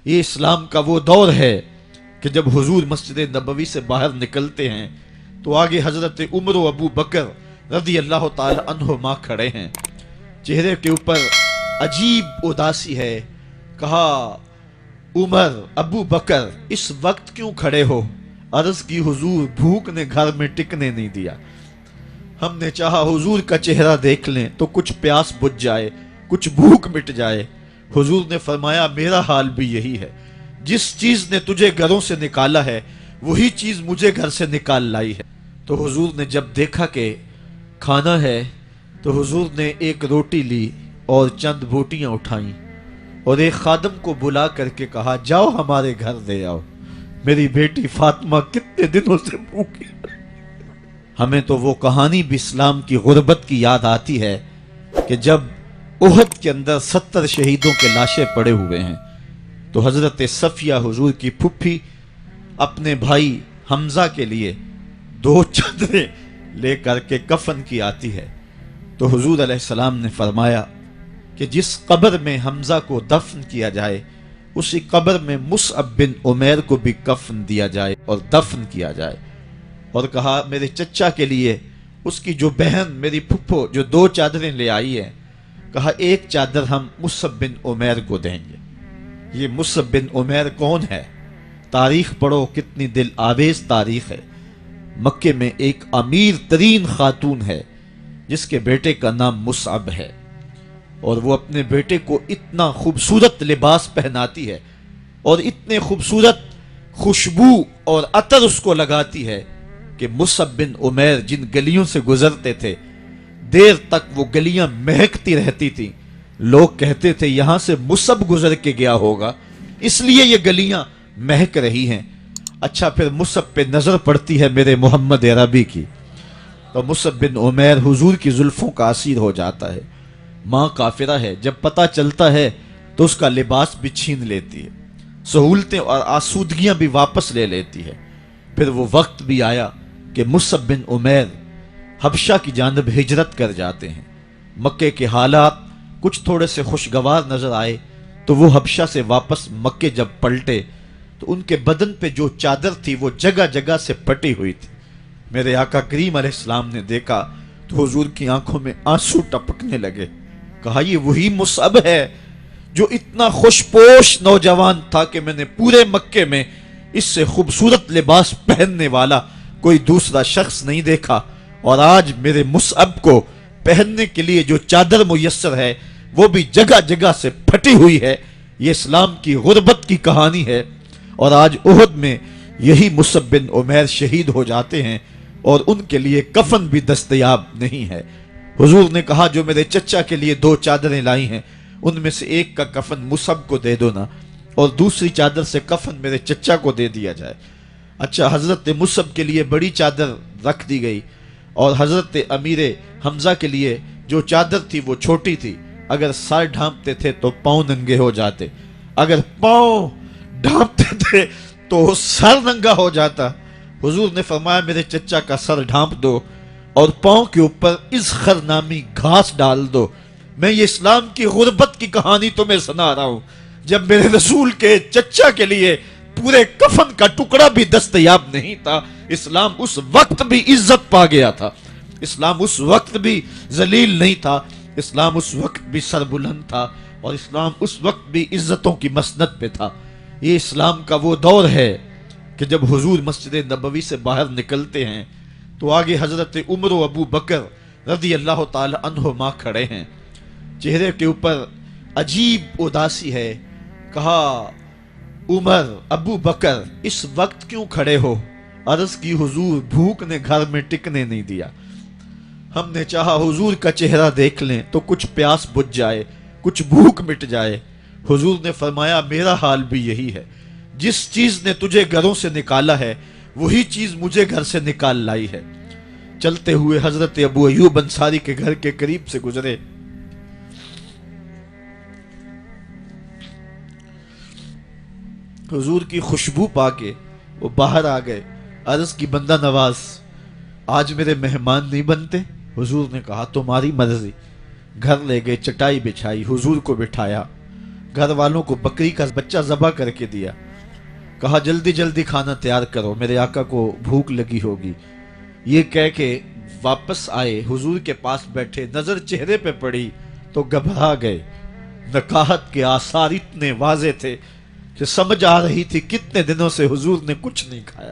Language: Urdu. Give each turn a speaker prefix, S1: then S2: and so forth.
S1: یہ اسلام کا وہ دور ہے کہ جب حضور مسجد نبوی سے باہر نکلتے ہیں تو آگے حضرت عمر و ابو بکر رضی اللہ تعالی عنہما کھڑے ہیں. چہرے کے اوپر عجیب اداسی ہے. کہا عمر ابو بکر اس وقت کیوں کھڑے ہو؟ عرض کی حضور بھوک نے گھر میں ٹکنے نہیں دیا. ہم نے چاہا حضور کا چہرہ دیکھ لیں تو کچھ پیاس بجھ جائے، کچھ بھوک مٹ جائے. حضور نے فرمایا میرا حال بھی یہی ہے. جس چیز نے تجھے گھروں سے نکالا ہے وہی چیز مجھے گھر سے نکال لائی ہے. تو حضور نے جب دیکھا کہ کھانا ہے تو حضور نے ایک روٹی لی اور چند بوٹیاں اٹھائیں اور ایک خادم کو بلا کر کے کہا جاؤ ہمارے گھر دے آؤ، میری بیٹی فاطمہ کتنے دنوں سے بھوکی. ہمیں تو وہ کہانی بھی اسلام کی غربت کی یاد آتی ہے کہ جب احد کے اندر 70 شہیدوں کے لاشیں پڑے ہوئے ہیں تو حضرت صفیہ حضور کی پھپھی اپنے بھائی حمزہ کے لیے 2 چادریں لے کر کے کفن کی آتی ہے. تو حضور علیہ السلام نے فرمایا کہ جس قبر میں حمزہ کو دفن کیا جائے اسی قبر میں مصعب بن عمیر کو بھی کفن دیا جائے اور دفن کیا جائے. اور کہا میرے چچا کے لیے اس کی جو بہن میری پھپھو جو 2 چادریں لے آئی ہے، کہا ایک چادر ہم مصعب بن عمیر کو دیں گے. یہ مصعب بن عمیر کون ہے؟ تاریخ پڑھو، کتنی دل آویز تاریخ ہے. مکے میں ایک امیر ترین خاتون ہے جس کے بیٹے کا نام مصعب ہے، اور وہ اپنے بیٹے کو اتنا خوبصورت لباس پہناتی ہے اور اتنے خوبصورت خوشبو اور عطر اس کو لگاتی ہے کہ مصعب بن عمیر جن گلیوں سے گزرتے تھے دیر تک وہ گلیاں مہکتی رہتی تھیں. لوگ کہتے تھے یہاں سے مصعب گزر کے گیا ہوگا اس لیے یہ گلیاں مہک رہی ہیں. اچھا پھر مصعب پہ نظر پڑتی ہے میرے محمد عربی کی تو مصعب بن عمیر حضور کی زلفوں کا اسیر ہو جاتا ہے. ماں کافرہ ہے، جب پتہ چلتا ہے تو اس کا لباس بھی چھین لیتی ہے، سہولتیں اور آسودگیاں بھی واپس لے لیتی ہے. پھر وہ وقت بھی آیا کہ مصعب بن عمیر حبشہ کی جانب ہجرت کر جاتے ہیں. مکے کے حالات کچھ تھوڑے سے خوشگوار نظر آئے تو وہ حبشہ سے واپس مکے جب پلٹے تو ان کے بدن پہ جو چادر تھی وہ جگہ جگہ سے پٹی ہوئی تھی. میرے آقا کریم علیہ السلام نے دیکھا تو حضور کی آنکھوں میں آنسو ٹپکنے لگے. کہا یہ وہی مصعب ہے جو اتنا خوش پوش نوجوان تھا کہ میں نے پورے مکے میں اس سے خوبصورت لباس پہننے والا کوئی دوسرا شخص نہیں دیکھا، اور آج میرے مصعب کو پہننے کے لیے جو چادر میسر ہے وہ بھی جگہ جگہ سے پھٹی ہوئی ہے. یہ اسلام کی غربت کی کہانی ہے. اور آج احد میں یہی مصعب بن عمیر شہید ہو جاتے ہیں اور ان کے لیے کفن بھی دستیاب نہیں ہے. حضور نے کہا جو میرے چچا کے لیے 2 چادریں لائی ہیں ان میں سے ایک کا کفن مصعب کو دے دو نا، اور دوسری چادر سے کفن میرے چچا کو دے دیا جائے. اچھا حضرت مصعب کے لیے بڑی چادر رکھ دی گئی اور حضرت امیر حمزہ کے لیے جو چادر تھی وہ چھوٹی تھی. اگر سر ڈھانپتے تھے تو پاؤں ننگے ہو جاتے، اگر پاؤں ڈھانپتے تھے تو سر ننگا ہو جاتا. حضور نے فرمایا میرے چچا کا سر ڈھانپ دو اور پاؤں کے اوپر اذخر نامی گھاس ڈال دو. میں یہ اسلام کی غربت کی کہانی تمہیں سنا رہا ہوں. جب میرے رسول کے چچا کے لیے پورے کفن کا ٹکڑا بھی دستیاب نہیں تھا، اسلام اس وقت بھی عزت پا گیا تھا. اسلام اس وقت بھی ذلیل نہیں تھا. اسلام اس وقت بھی سربلند تھا، اور اسلام اس وقت بھی عزتوں کی مسند پہ تھا. یہ اسلام کا وہ دور ہے کہ جب حضور مسجد نبوی سے باہر نکلتے ہیں تو آگے حضرت عمر و ابو بکر رضی اللہ تعالی عنہما کھڑے ہیں. چہرے کے اوپر عجیب اداسی ہے. کہا عمر ابو بکر اس وقت کیوں کھڑے ہو؟ عرض کی حضور بھوک نے گھر میں ٹکنے نہیں دیا. ہم نے چاہا حضور کا چہرہ دیکھ لیں تو کچھ پیاس بجھ جائے، کچھ بھوک مٹ جائے. حضور نے فرمایا میرا حال بھی یہی ہے. جس چیز نے تجھے گھروں سے نکالا ہے وہی چیز مجھے گھر سے نکال لائی ہے. چلتے ہوئے حضرت ابو ایوب انصاری کے گھر کے قریب سے گزرے. حضور کی خوشبو پا کے وہ باہر آ گئے. عرض کی بندہ نواز آج میرے مہمان نہیں بنتے؟ حضور نے کہا تمہاری مرضی. گھر لے گئے، چٹائی بچھائی، حضور کو بٹھایا. گھر والوں کو بکری کا بچہ ذبح کر کے دیا، کہا جلدی جلدی کھانا تیار کرو، میرے آقا کو بھوک لگی ہوگی۔ یہ کہہ کے واپس آئے، حضور کے پاس بیٹھے، نظر چہرے پہ پڑی تو گھبرا گئے۔ نکاحت کے آثار اتنے واضح تھے کہ سمجھ آ رہی تھی کتنے دنوں سے حضور نے کچھ نہیں کھایا۔